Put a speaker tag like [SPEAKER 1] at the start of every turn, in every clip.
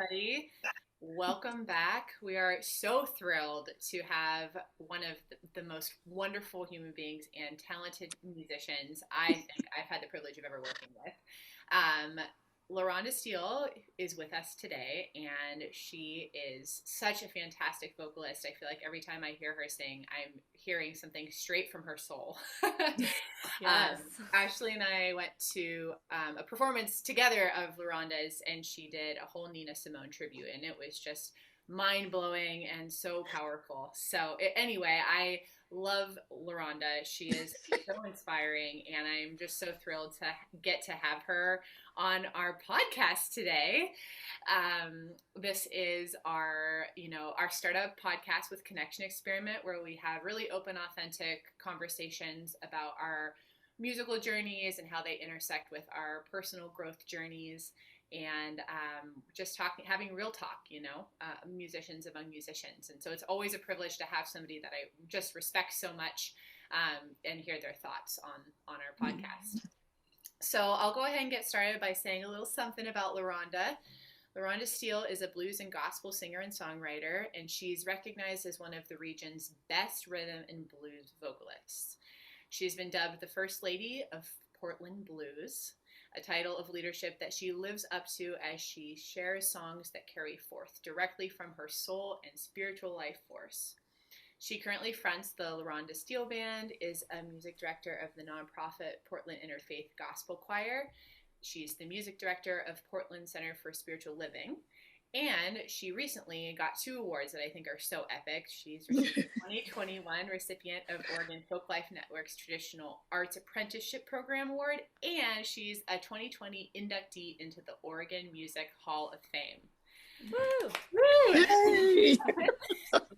[SPEAKER 1] everybody. Welcome back. We are so thrilled to have one of the most wonderful human beings and talented musicians I think I've had the privilege of ever working with. Um, LaRhonda Steele is with us today, and she is such a fantastic vocalist. I feel like every time I hear her sing, I'm hearing something straight from her soul.
[SPEAKER 2] Yes.
[SPEAKER 1] Ashley and I went to a performance together of LaRhonda's, and she did a whole Nina Simone tribute, and it was just mind blowing and so powerful. Anyway, I love LaRhonda. She is so inspiring, and I'm just so thrilled to get to have her on our podcast today. This is our startup podcast with Connection Experiment, where we have really open, authentic conversations about our musical journeys and how they intersect with our personal growth journeys, and just talking, having real talk, musicians among musicians. And so it's always a privilege to have somebody that I just respect so much, and hear their thoughts on our podcast. So I'll go ahead and get started by saying a little something about LaRhonda. LaRhonda Steele is a blues and gospel singer and songwriter, and she's recognized as one of the region's best rhythm and blues vocalists. She's been dubbed the First Lady of Portland Blues, a title of leadership that she lives up to as she shares songs that carry forth directly from her soul and spiritual life force. She currently fronts the LaRhonda Steele Band, is a music director of the nonprofit Portland Interfaith Gospel Choir. She's the music director of Portland Center for Spiritual Living. And she recently got two awards that I think are so epic. She's received the 2021 recipient of Oregon Folklife Network's Traditional Arts Apprenticeship Program Award, and she's a 2020 inductee into the Oregon Music Hall of Fame.
[SPEAKER 2] Woo!
[SPEAKER 3] Yay!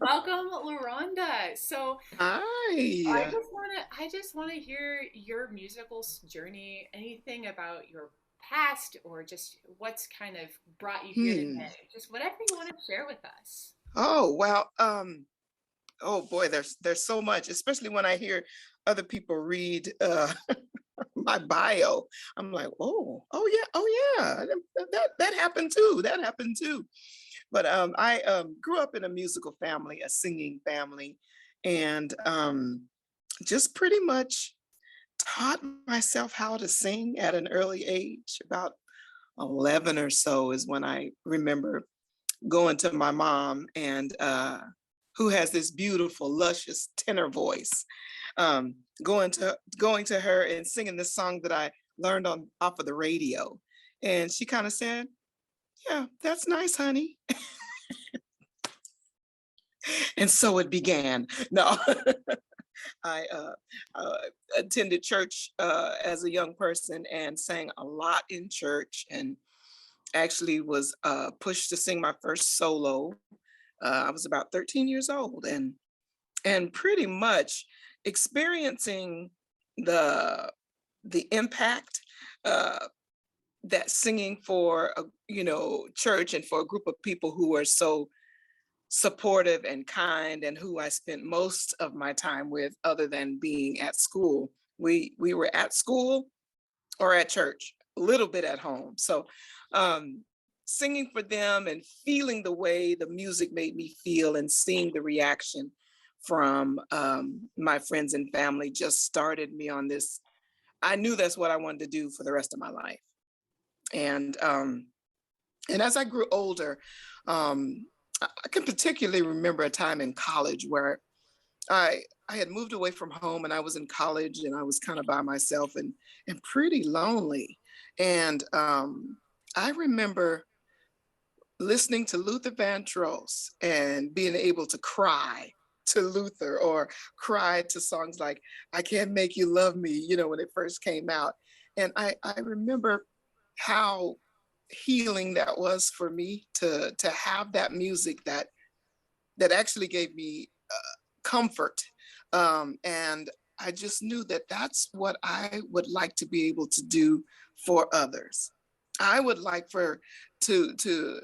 [SPEAKER 1] Welcome, LaRhonda. So
[SPEAKER 3] Hi.
[SPEAKER 1] I just wanna hear your musical journey. Anything about your past, or just what's kind of brought you here today? Just whatever you want to share with us.
[SPEAKER 3] Oh, well, oh boy, there's so much, especially when I hear other people read my bio. I'm like, oh yeah, that happened too. That happened too. But I grew up in a musical family, a singing family, and just pretty much taught myself how to sing at an early age. About 11 or so is when I remember going to my mom, and who has this beautiful, luscious tenor voice, going to her and singing this song that I learned on off of the radio. And she kind of said, "Yeah, that's nice, honey." And so it began. No, I attended church as a young person and sang a lot in church, and actually was pushed to sing my first solo. I was about 13 years old, and pretty much experiencing the impact uh, that singing for a church and for a group of people who are so supportive and kind, and who I spent most of my time with, other than being at school. We were at school or at church, a little bit at home. So singing for them and feeling the way the music made me feel, and seeing the reaction from my friends and family, just started me on this. I knew that's what I wanted to do for the rest of my life. And as I grew older, I can particularly remember a time in college where I had moved away from home, and I was in college, and I was kind of by myself, and pretty lonely. And I remember listening to Luther Vandross and being able to cry to Luther, or cry to songs like "I Can't Make You Love Me," when it first came out. And I remember how healing that was for me to have that music that actually gave me comfort. And I just knew that that's what I would like to be able to do for others. I would like for to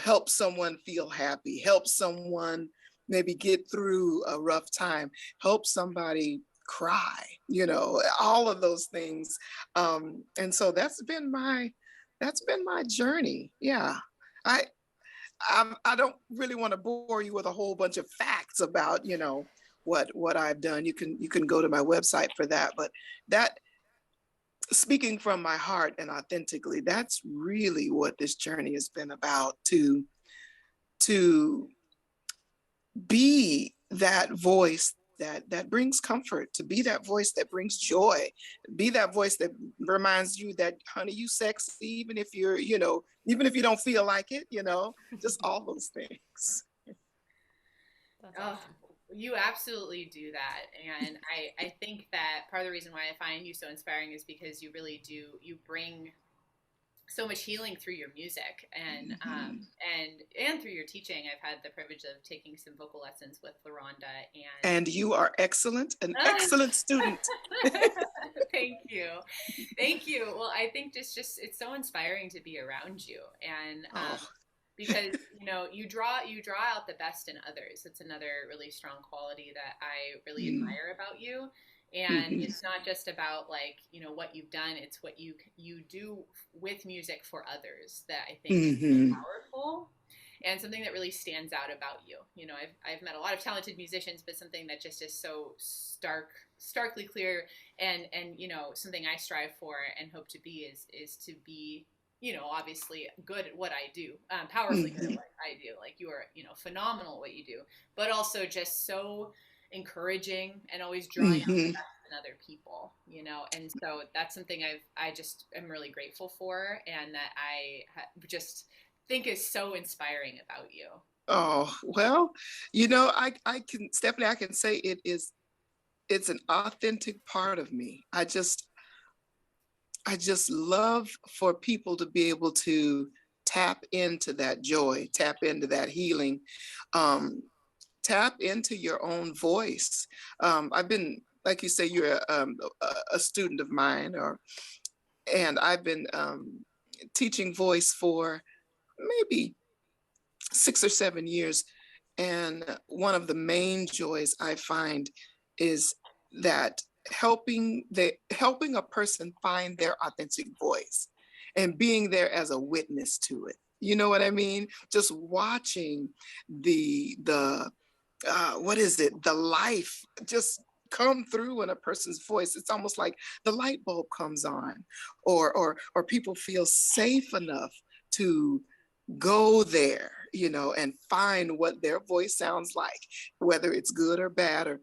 [SPEAKER 3] help someone feel happy, help someone maybe get through a rough time, help somebody cry, all of those things. And so that's been my journey. Yeah. I don't really want to bore you with a whole bunch of facts about, what I've done. You can go to my website for that. But that, speaking from my heart and authentically, that's really what this journey has been about, to be that voice that brings comfort, to be that voice that brings joy, be that voice that reminds you that, honey, you sexy, even if even if you don't feel like it, just all those things.
[SPEAKER 2] That's
[SPEAKER 1] Oh,
[SPEAKER 2] awesome.
[SPEAKER 1] you absolutely do that. And I think that part of the reason why I find you so inspiring is because you really do, you bring so much healing through your music
[SPEAKER 3] Mhm.
[SPEAKER 1] and through your teaching. I've had the privilege of taking some vocal lessons with LaRhonda
[SPEAKER 3] And you are excellent, an excellent student.
[SPEAKER 1] thank you. Thank you. Well, I think just it's so inspiring to be around you, and
[SPEAKER 3] Oh.
[SPEAKER 1] because you draw out the best in others. It's another really strong quality that I really
[SPEAKER 3] Mm.
[SPEAKER 1] admire about you. And
[SPEAKER 3] Mhm.
[SPEAKER 1] it's not just about like what you've done; it's what you do with music for others that I think is so
[SPEAKER 3] Mhm.
[SPEAKER 1] powerful and something that really stands out about you. I've met a lot of talented musicians, but something that just is so starkly clear, and something I strive for and hope to be is to be obviously good at what I do, powerfully good at
[SPEAKER 3] Mhm.
[SPEAKER 1] what I do. Like you are, phenomenal at what you do, but also just so encouraging and always drawing out the
[SPEAKER 3] Mhm.
[SPEAKER 1] best in other people, and so that's something I just am really grateful for, and that just think is so inspiring about you.
[SPEAKER 3] Oh, well, I can, Stephanie, I can say it's an authentic part of me. I just love for people to be able to tap into that joy, tap into that healing, um, tap into your own voice. I've been, like you say, you're a student of mine, and I've been teaching voice for maybe 6 or 7 years. And one of the main joys I find is that helping a person find their authentic voice and being there as a witness to it. You know what I mean? Just watching the what is it? The life just come through in a person's voice. It's almost like the light bulb comes on, or people feel safe enough to go there, and find what their voice sounds like, whether it's good or bad, or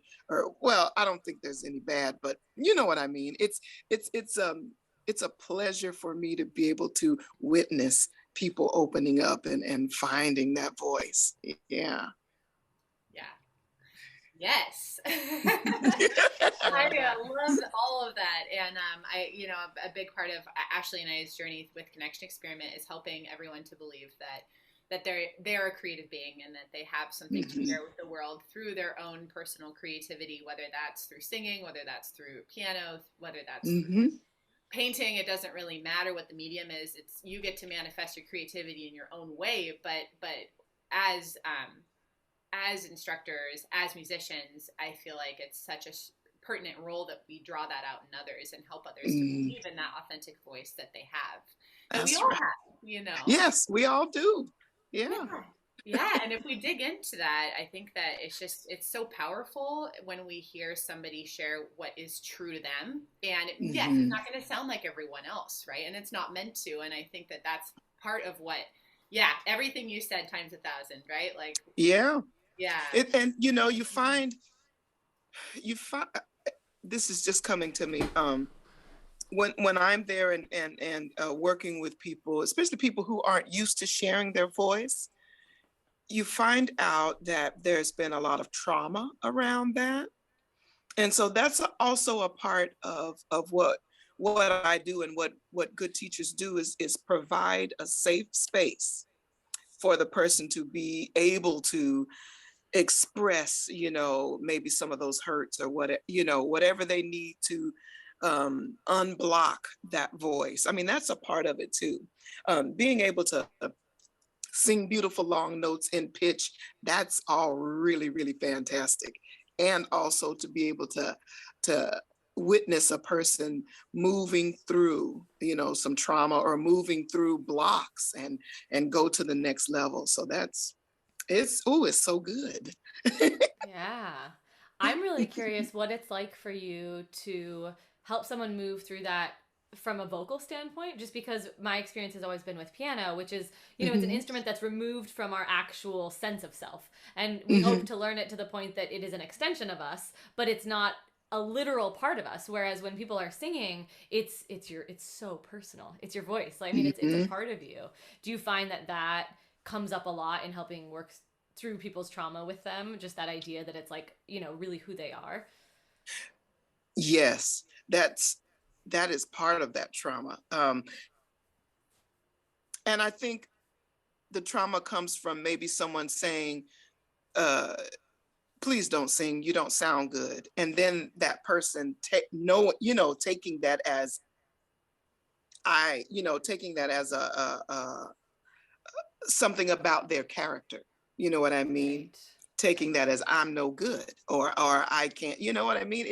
[SPEAKER 3] well, I don't think there's any bad, but you know what I mean. It's a pleasure for me to be able to witness people opening up and finding that voice. Yeah.
[SPEAKER 1] Yeah. Yes.
[SPEAKER 2] I
[SPEAKER 1] I
[SPEAKER 2] love that.
[SPEAKER 1] love all of that, and a big part of Ashley and I's journey with Connection Experiment is helping everyone to believe that they're a creative being and that they have something to
[SPEAKER 3] Mhm.
[SPEAKER 1] share with the world through their own personal creativity, whether that's through singing, whether that's through piano, whether that's through
[SPEAKER 3] Mhm.
[SPEAKER 1] painting. It doesn't really matter what the medium is. It's you get to manifest your creativity in your own way, but as instructors, as musicians, I feel like it's such a pertinent role that we draw that out in others and help others to
[SPEAKER 3] Mm,
[SPEAKER 1] believe in that authentic voice that they have, that we
[SPEAKER 3] that's
[SPEAKER 1] all
[SPEAKER 3] right.
[SPEAKER 1] have.
[SPEAKER 3] Yes, we all do.
[SPEAKER 1] Yeah.
[SPEAKER 3] Yeah.
[SPEAKER 1] Yeah, and if we dig into that, I think that it's so powerful when we hear somebody share what is true to them. And yes, it's
[SPEAKER 3] Mhm.
[SPEAKER 1] not going to sound like everyone else, right? And it's not meant to. And I think that that's part of what, yeah, everything you said times 1,000, right? Like,
[SPEAKER 3] Yeah.
[SPEAKER 1] yeah.
[SPEAKER 3] And you find this is just coming to me. When I'm there and working with people, especially people who aren't used to sharing their voice, you find out that there's been a lot of trauma around that. And so that's also a part of what I do, and what good teachers do is provide a safe space for the person to be able to express, maybe some of those hurts, or whatever they need to unblock that voice. I mean, that's a part of it too. Being able to sing beautiful long notes in pitch, that's all really, really fantastic. And also to be able to witness a person moving through, some trauma or moving through blocks and go to the next level. So it's so good.
[SPEAKER 2] Yeah. I'm really curious what it's like for you to help someone move through that from a vocal standpoint, just because my experience has always been with piano, which is, it's an
[SPEAKER 3] Mhm.
[SPEAKER 2] instrument that's removed from our actual sense of self. And we hope
[SPEAKER 3] Mhm.
[SPEAKER 2] to learn it to the point that it is an extension of us, but it's not a literal part of us. Whereas when people are singing, it's so personal. It's your voice. Like, I mean, it's a
[SPEAKER 3] Mhm.
[SPEAKER 2] part of you. Do you find that comes up a lot in helping work through people's trauma with them, just that idea that it's like, really who they are?
[SPEAKER 3] Yes, that is part of that trauma. And I think the trauma comes from maybe someone saying, uh, please don't sing, you don't sound good. And then that person taking that as taking that as a something about their character. You know what I mean?
[SPEAKER 2] Right.
[SPEAKER 3] Taking that as I'm no good, or I can't. You know what I mean?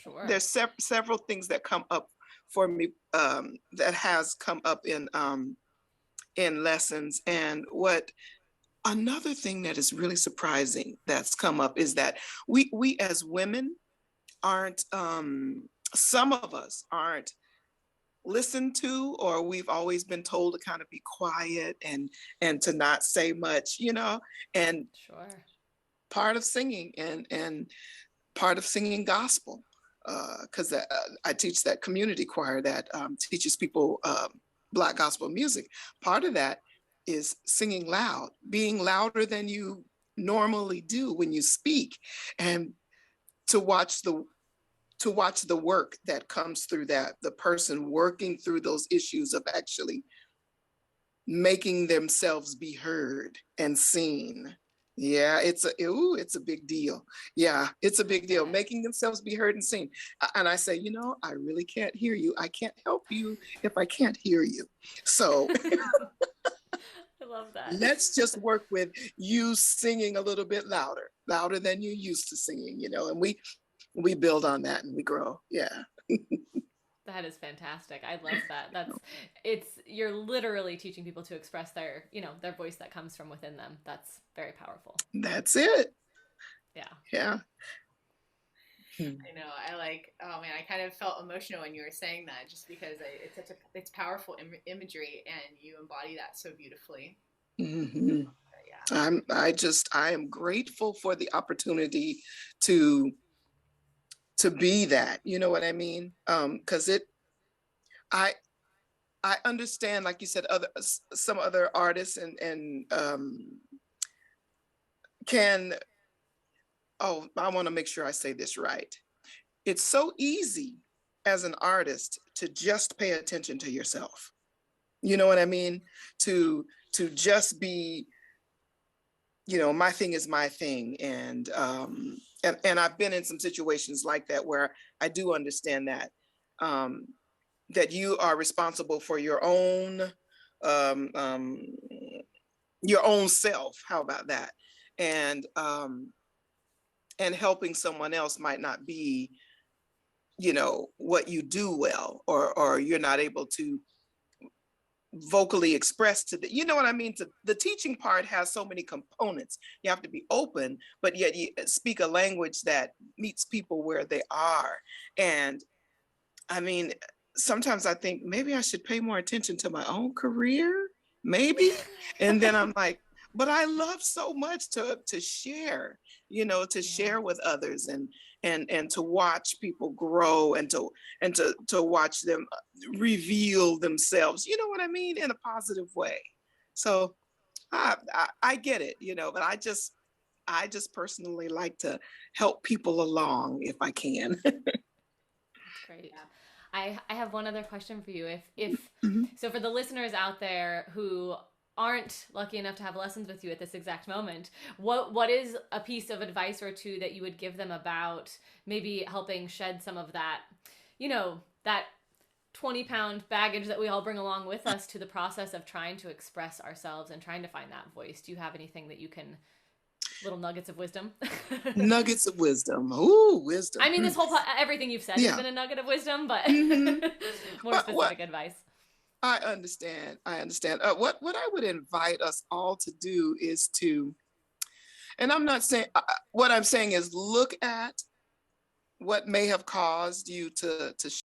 [SPEAKER 2] Sure.
[SPEAKER 3] There's several things that come up for me, that has come up in lessons. And what another thing that is really surprising that's come up is that we as women aren't, some of us aren't listened to, or we've always been told to kind of be quiet and to not say much, and
[SPEAKER 2] Sure.
[SPEAKER 3] part of singing and part of singing gospel, because I teach that community choir that teaches people Black gospel music. Part of that is singing loud, being louder than you normally do when you speak, and to watch the work that comes through that, the person working through those issues of actually making themselves be heard and seen. Yeah, it's a big deal. Yeah, it's a
[SPEAKER 2] I
[SPEAKER 3] big deal.
[SPEAKER 2] bet.
[SPEAKER 3] Making themselves be heard and seen. And I say, I really can't hear you. I can't help you if I can't hear you. So
[SPEAKER 2] I love that.
[SPEAKER 3] let's just work with you singing a little bit louder than you used to singing, and we build on that and we grow. Yeah.
[SPEAKER 2] That is fantastic. I love that. You're literally teaching people to express their voice that comes from within them. That's very powerful.
[SPEAKER 3] That's it.
[SPEAKER 2] Yeah.
[SPEAKER 3] Yeah.
[SPEAKER 1] I know. Oh man, I kind of felt emotional when you were saying that, just because it's powerful imagery, and you embody that so beautifully.
[SPEAKER 3] Hmm.
[SPEAKER 1] But yeah.
[SPEAKER 3] I am grateful for the opportunity to be that, you know what I mean? Because I I understand, like you said, some other artists and can, oh, I want to make sure I say this right. It's so easy as an artist to just pay attention to yourself. You know what I mean? To just be, my thing is my thing. And I've been in some situations like that where I do understand um, that you are responsible for um, um, your own self. How about that? And and helping someone else might not be, what you do well, or you're not able to vocally express to the, you know what I mean? The teaching part has so many components. You have to be open, but yet you speak a language that meets people where they are. And I mean, sometimes I think maybe I should pay more attention to my own career, maybe. And then I'm like, but I love so much to share, to
[SPEAKER 2] Yeah.
[SPEAKER 3] share with others, and to watch people grow, and to watch them reveal themselves. You know what I mean, in a positive way. So I get it, but I just personally like to help people along if I can.
[SPEAKER 2] That's great.
[SPEAKER 1] Yeah.
[SPEAKER 2] I have one other question for you. If
[SPEAKER 3] Mhm.
[SPEAKER 2] so, for the listeners out there who aren't lucky enough to have lessons with you at this exact moment, what is a piece of advice or two that you would give them about maybe helping shed some of that 20-pound baggage that we all bring along with us to the process of trying to express ourselves and trying to find that voice? Do you have anything that you can Little nuggets of wisdom.
[SPEAKER 3] Nuggets of wisdom. Ooh, wisdom.
[SPEAKER 2] I mean, this whole everything you've said has
[SPEAKER 3] Yeah.
[SPEAKER 2] been a nugget of wisdom, but more
[SPEAKER 3] But
[SPEAKER 2] specific advice.
[SPEAKER 3] I understand. I understand. What I would invite us all to do is to, and I'm not saying, what I'm saying is look at what may have caused you to